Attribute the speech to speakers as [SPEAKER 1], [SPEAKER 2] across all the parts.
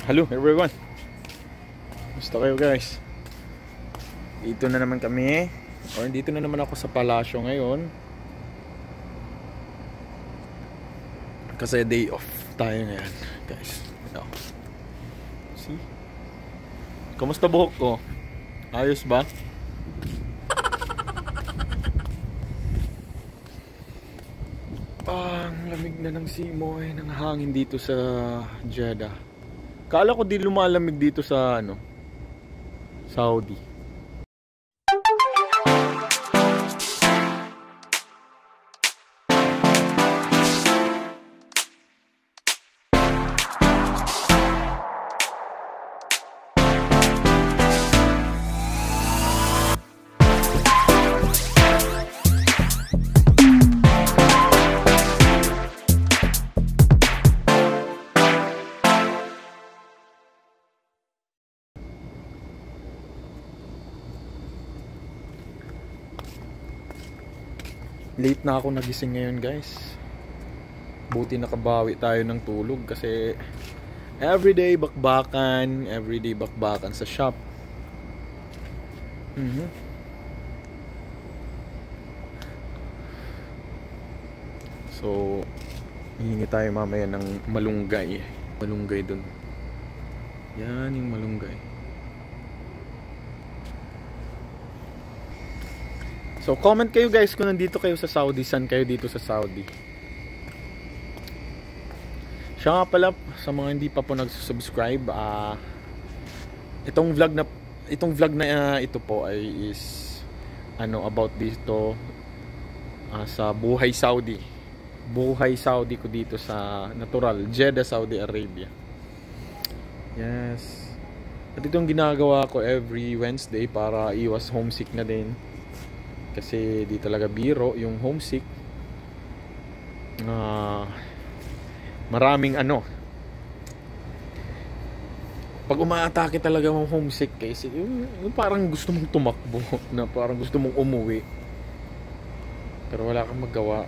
[SPEAKER 1] Hello everyone. Gusto kayo guys? Dito na naman kami. Or dito na naman ako sa palasyo ngayon. Kasi day off tayo ngayon guys. Ito. See? Kamusta buhok ko? Ayos ba? Ang lamig na ng simoy ng hangin dito sa Jeddah. Kala ko di lumalamig dito sa Saudi. Late na ako nagising ngayon guys. Buti nakabawi tayo ng tulog kasi everyday bakbakan sa shop. So hihingi tayo mamaya ng malunggay. Malunggay dun. Yan yung malunggay. So comment kayo guys kung nandito kayo sa Saudi, saan kayo dito sa Saudi. Siya nga pala sa mga hindi pa po nagsusubscribe, itong vlog na ito po ay is about dito sa buhay Saudi. Buhay Saudi ko dito sa natural Jeddah, Saudi Arabia. Yes. At itong ginagawa ko every Wednesday para iwas homesick na din. Kasi di talaga biro yung homesick. Maraming pag umaatake talaga ng homesick kasi yung parang gusto mong tumakbo, na parang gusto mong umuwi pero wala kang magawa.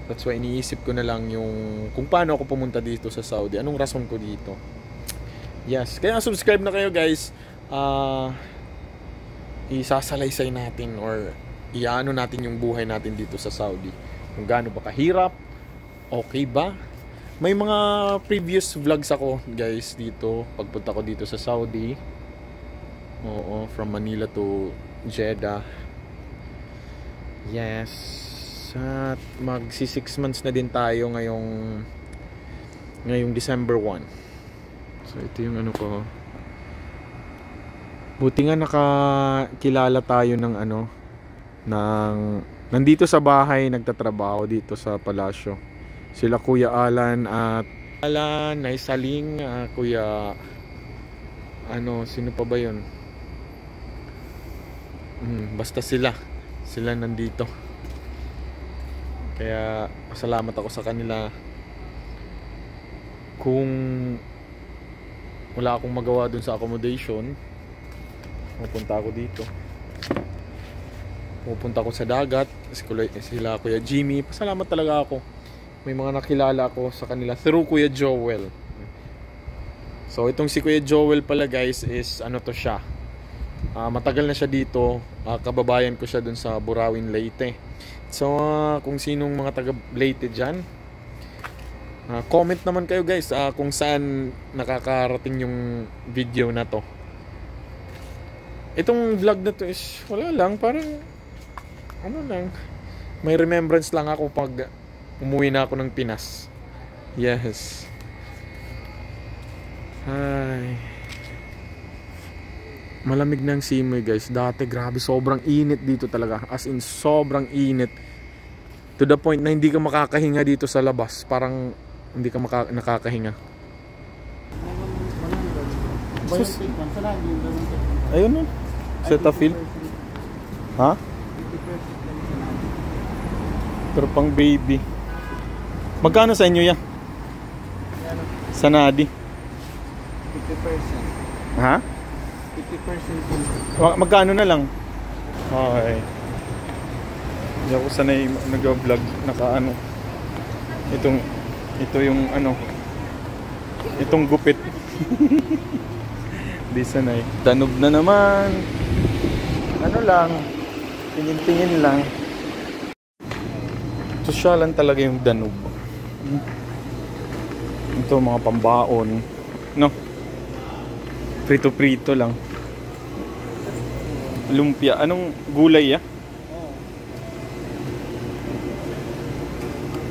[SPEAKER 1] That's why iniisip ko na lang yung kung paano ako pumunta dito sa Saudi, anong rason ko dito. Yes, kaya subscribe na kayo guys. Isasalaysay natin or iano natin yung buhay natin dito sa Saudi. Kung gaano ba kahirap, okay ba? May mga previous vlogs ako guys dito pagpunta ko dito sa Saudi. Oo, from Manila to Jeddah. Yes. At magsi 6 months na din tayo ngayong December 1. So ito yung ko. Buti nga nakakilala tayo ng nandito sa bahay nagtatrabaho dito sa palasyo. Sila Kuya Alan at Naisaling, Kuya sino pa ba 'yon? Basta sila nandito. Kaya salamat ako sa kanila. Kung wala akong magawa dun sa accommodation, pupunta ako dito. Pupunta ako sa dagat. Sila Kuya Jimmy. Pasalamat talaga ako. May mga nakilala ako sa kanila through Kuya Joel. So itong si Kuya Joel pala guys is to siya. Matagal na siya dito. Kababayan ko siya dun sa Burawin, Leyte. So kung sinong mga taga Leyte dyan, comment naman kayo guys kung saan nakakarating yung video na to. Itong vlog na to is wala lang, parang lang, may remembrance lang ako pag umuwi na ako ng Pinas. Yes. Ay, malamig na ang simoy guys. Dati grabe sobrang init dito talaga, as in sobrang init to the point na hindi ka makakahinga dito sa labas. Parang hindi ka nakakahinga. Ayun no, Cetaphil. Ha? Pero pang baby. Magkano sa inyo yan? Sa Nadi?
[SPEAKER 2] 50%.
[SPEAKER 1] Ha?
[SPEAKER 2] 50%.
[SPEAKER 1] Magkano na lang? Okay. Hindi ako sanay nag-vlog. Ito yung Itong gupit. Di sanay. Danub na naman. Ano lang. Tingin-tingin lang. Sosyalan talaga yung Danub. Ito mga pambaon. No? Prito-prito lang. Lumpia. Anong gulay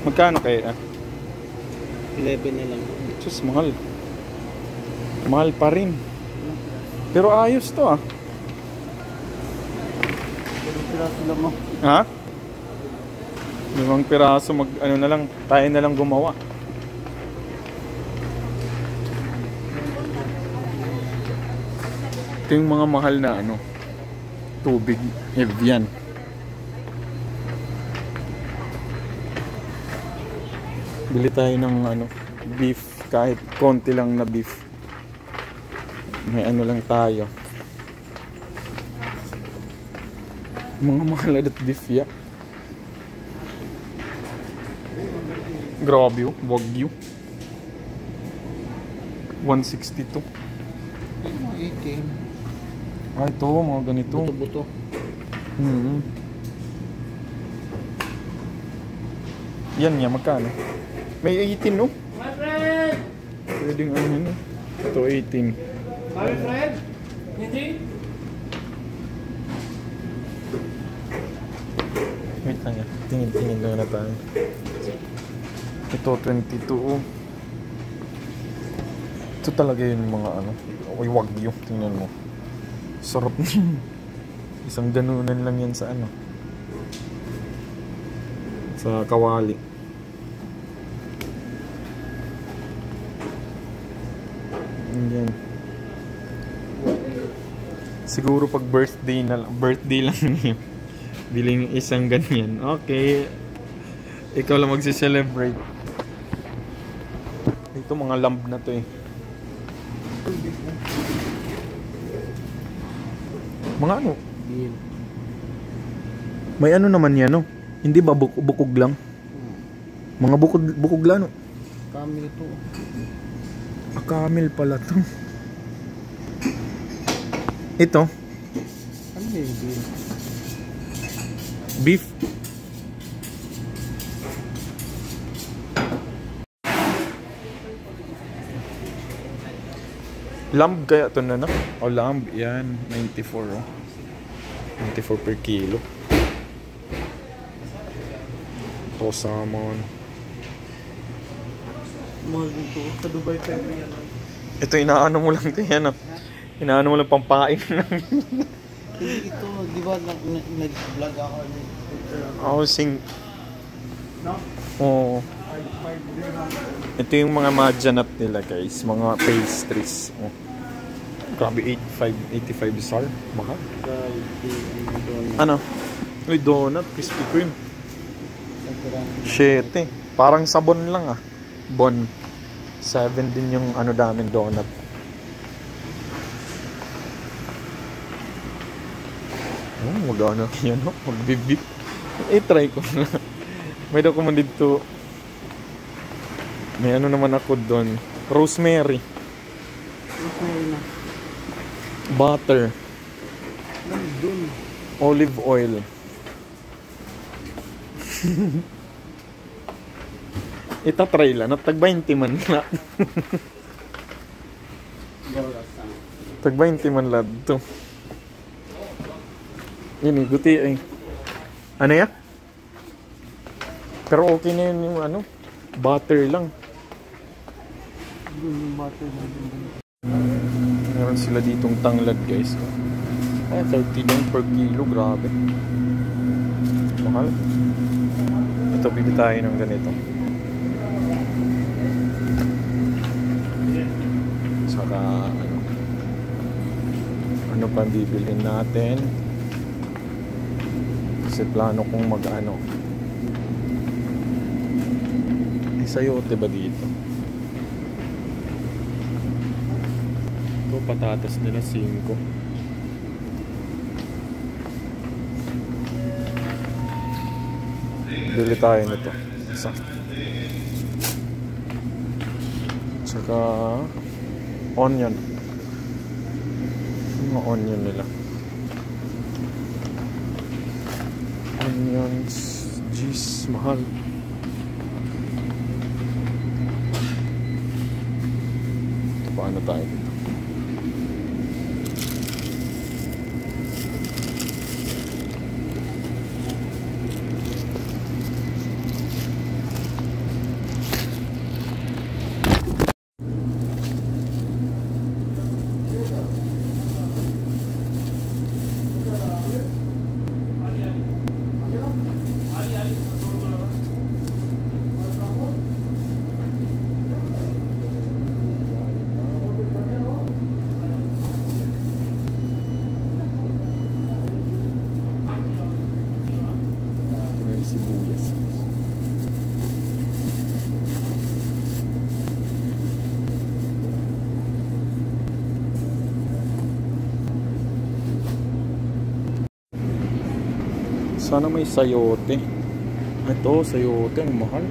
[SPEAKER 1] Magkano kaya?
[SPEAKER 2] 11 na lang.
[SPEAKER 1] Diyos, mahal. Mahal pa rin. Pero ayos to
[SPEAKER 2] Piraso lang mo.
[SPEAKER 1] Ha? 5 piraso ano na lang, tayo na lang gumawa. Ito yung mga mahal na tubig, Evian. Bili tayo ng beef, kahit konti lang na beef. May lang tayo. Mga mahal na beef Grabe Wagyu. 162.
[SPEAKER 2] 18.
[SPEAKER 1] Ito, mga ganito.
[SPEAKER 2] Buto-buto.
[SPEAKER 1] Yan magkano? May 18 no?
[SPEAKER 2] My friend!
[SPEAKER 1] Pwedeng Ito 18.
[SPEAKER 2] My friend? Hindi?
[SPEAKER 1] Wait lang Tingin lang na tayo. Ito 22. Ito talaga yung mga Wagyu. Tingnan mo. Sarap niya. Isang ganunan lang yan sa sa kawali. Yan. Siguro pag birthday lang yun. Biling isang ganyan. Okay. Ikaw lang magsi-celebrate. Ito mga lamb na to Mga May naman yan Hindi ba bukog lang? Mga bukog lang
[SPEAKER 2] Camel ito.
[SPEAKER 1] Camel pala to. Ito.
[SPEAKER 2] Ano yung
[SPEAKER 1] beef? Lamb kaya ito na O lamb, yan. 94 94 per kilo. Ito salmon.
[SPEAKER 2] Mahal dito. Sa Dubai tayo yan.
[SPEAKER 1] Ito inaano mo lang ito yan Inaano mo lang pampain lang.
[SPEAKER 2] Hindi ito. Di ba nag-vlog ako?
[SPEAKER 1] No? Oo. Ito yung mga madjanap nila guys. Mga pastries. Grabe 85 sar. Mahal. May donut. Krispy Kreme. 7. Parang sabon lang Bon. 7 din yung daming donut. Magana yan magbibip. Try ko na. May dokumen dito. May naman ako doon. Rosemary.
[SPEAKER 2] na.
[SPEAKER 1] Butter.
[SPEAKER 2] Nandun.
[SPEAKER 1] Olive oil. Itatry lang. Tag 20 man na. Tag 20 man lad to. Ini guti Ano ya? Pero okay na yun yung butter lang.
[SPEAKER 2] Yung butter na
[SPEAKER 1] Meron sila ditong tanglad guys. 39 per kilo. Grabe. Mahal. Ito bili tayo ng ganito. Saka ano pa bibilhin natin? Kasi plano kong sayote ba dito? Ito patatas nila 5. Bili tayo nito. Isa. Saka onion. Mga onion nila. Onions. Jeez, mahal. Paano tayo dito? Sibuyas. Sana may sayote. Ito, sayote. Ang mahal.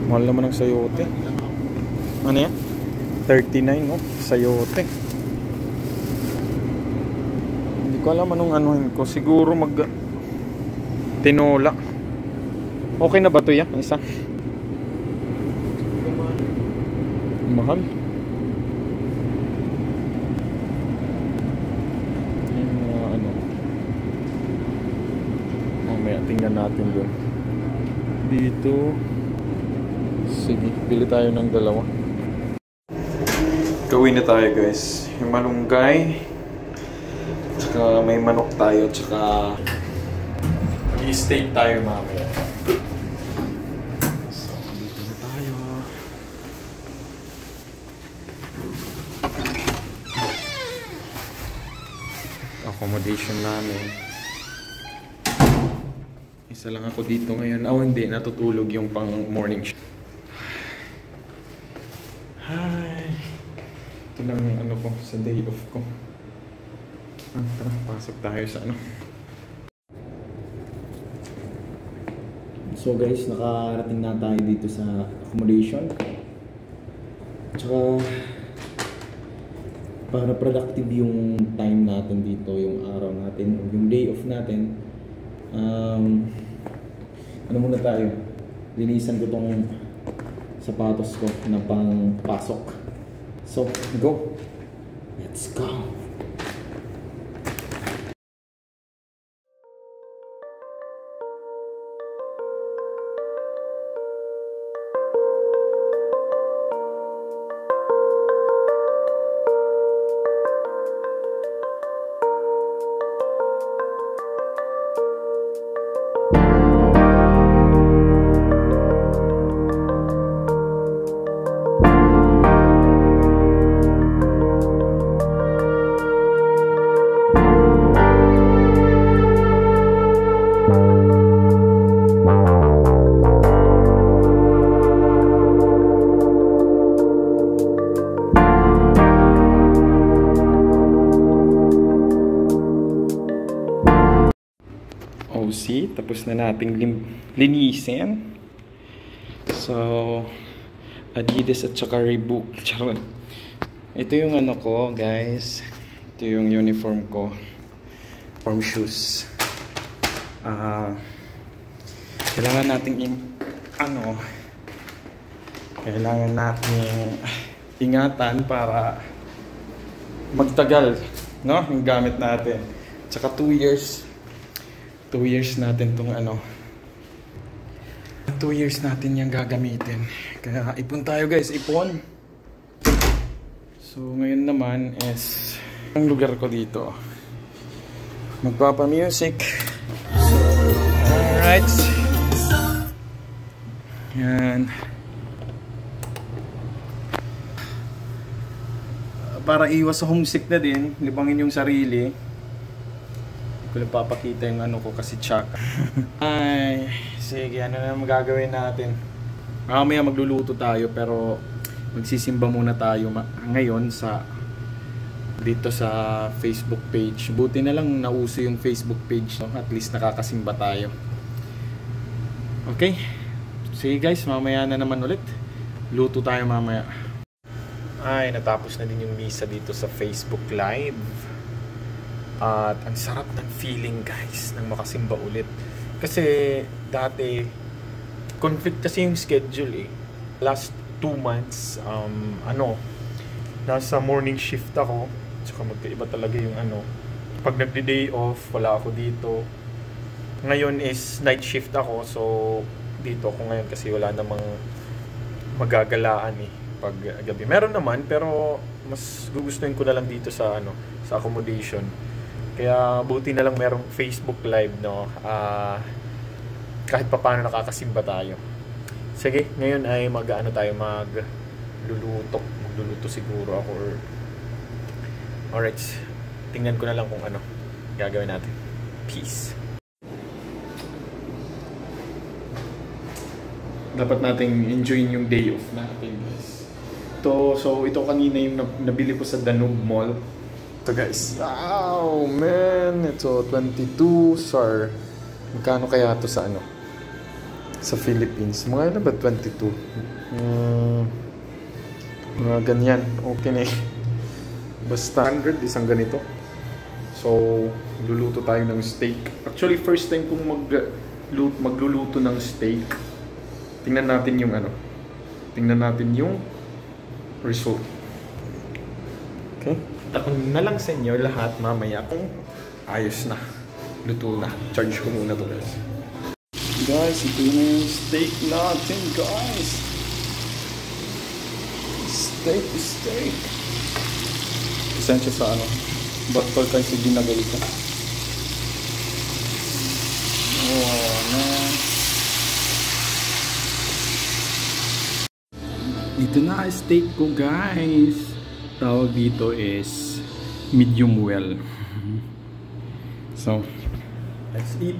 [SPEAKER 1] Mahal naman ang sayote. Ano yan? 39, oh. Sayote. Hindi ko alam anong anuhin ko. Siguro tinola. Okay na ba ito yan? Isa? Mahal. Yung ano. Mamaya tingnan natin doon. Dito. Sige, pili tayo ng dalawa. Gawin na tayo guys. Yung malunggay. Tsaka may manok tayo. Tsaka i-steak tayo mamaya. So, dito na tayo. Accommodation namin. Isa lang ako dito ngayon. Oh, hindi. Natutulog yung pang morning shift. Hi. Ito lang yung ano ko sa day off ko. Tara, pasok tayo sa ano. So guys, nakarating na tayo dito sa accommodation. Tsaka para productive yung time natin dito, yung araw natin, yung day off natin. Ano muna tayo? Linisan ko tong sapatos ko na pang pasok. So, go! Let's go! OC, tapos na nating linisin. So, Adidas at saka Reebok. Charon. Ito yung ano ko, guys. Ito yung uniform ko. Form shoes. Kailangan nating kailangan nating ingatan para magtagal, no? Yung gamit natin. Tsaka 2 years natin tong 2 years natin yung gagamitin. Kaya ipon tayo guys, ipon. So ngayon naman is ang lugar ko dito. Magpapa-music. Alright. Yan. Para iwas sa homesick na din, libangin yung sarili. Ko lang papakita yung ano ko kasi tsaka. Ay, sige, ano na magagawin natin? Mamaya magluluto tayo pero magsisimba muna tayo ngayon dito sa Facebook page. Buti na lang nauso yung Facebook page, no? At least nakakasimba tayo. Okay? Sige guys, mamaya na naman ulit. Luto tayo mamaya. Ay, natapos na din yung misa dito sa Facebook Live. At ang sarap ng feeling guys ng makasimba ulit. Kasi dati conflict kasi yung schedule eh. Last 2 months nasa morning shift ako. Tsaka magkaiba talaga yung pag nagde-day off wala ako dito. Ngayon is night shift ako, so dito ako ngayon kasi wala namang magagalaan eh pag gabi. Meron naman pero mas gugustuhin ko na lang dito sa sa accommodation. Kaya buti na lang merong Facebook Live, no. Kahit papaano nakakasimba tayo. Sige, ngayon ay magluluto siguro ako or alright. Tingnan ko na lang kung gagawin natin. Peace. Dapat nating enjoyin yung day off natin, guys. So ito kanina yung nabili ko sa Danube Mall. Ito guys. Wow, man. Ito 22 SAR. Magkano kaya ito sa sa Philippines? Mga ba 22? Mga ganyan. Okay na eh. Basta 100 isang ganito. So luluto tayo ng steak. Actually first time kong magluluto ng steak. Tingnan natin yung Tingnan natin yung result. Okay? Tapos na lang sa inyo lahat mamaya kung ayos na. Luto na. Charge ko muna to guys. Guys, ito na yung steak natin guys. Steak. Isensya sa botol kayo sa ginagalita. Oh, man. Ito na steak ko guys. Tawag dito is medium well. So, let's eat.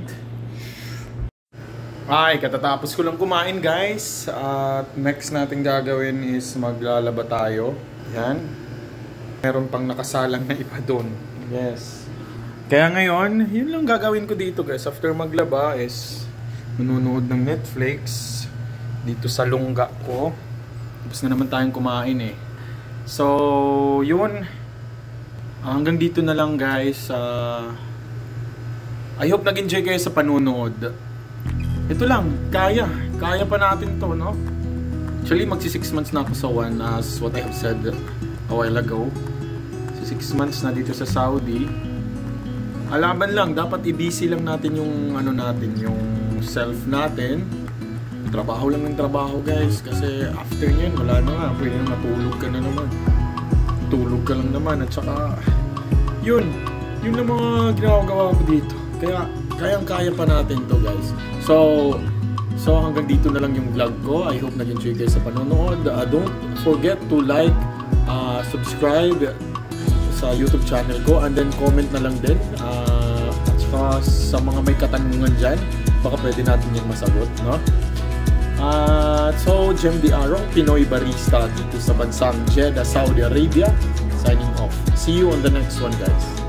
[SPEAKER 1] Ay, katatapos ko lang kumain guys. At next natin gagawin is maglalaba tayo. Yan. Meron pang nakasalang na iba doon. Yes. Kaya ngayon, yun lang gagawin ko dito guys. After maglaba is manunood ng Netflix dito sa lungga ko. Tapos na naman tayong kumain eh. So, yun. Hanggang dito na lang guys. I hope nag-enjoy kayo sa panunood. Ito lang. Kaya pa natin to, no? Actually, magsi 6 months na ako sa One as what I have said a while ago. So, 6 months na dito sa Saudi. Alaban lang. Dapat i-busy lang natin yung yung self natin. Trabaho lang ng trabaho guys, kasi after nyan wala na nga, pwede na matulog ka na naman, tulog ka lang naman, at saka yun ang mga ginagawa ko dito, kaya kaya pa natin to guys. So hanggang dito na lang yung vlog ko. I hope nag-enjoy kayo sa panonood. Don't forget to like, subscribe sa YouTube channel ko, and then comment na lang din, at saka sa mga may katanungan dyan, baka pwede natin yung masagot, no? So, Jem D. Arong, Pinoy Barista dito sa bansang Jeddah, Saudi Arabia, signing off. See you on the next one guys.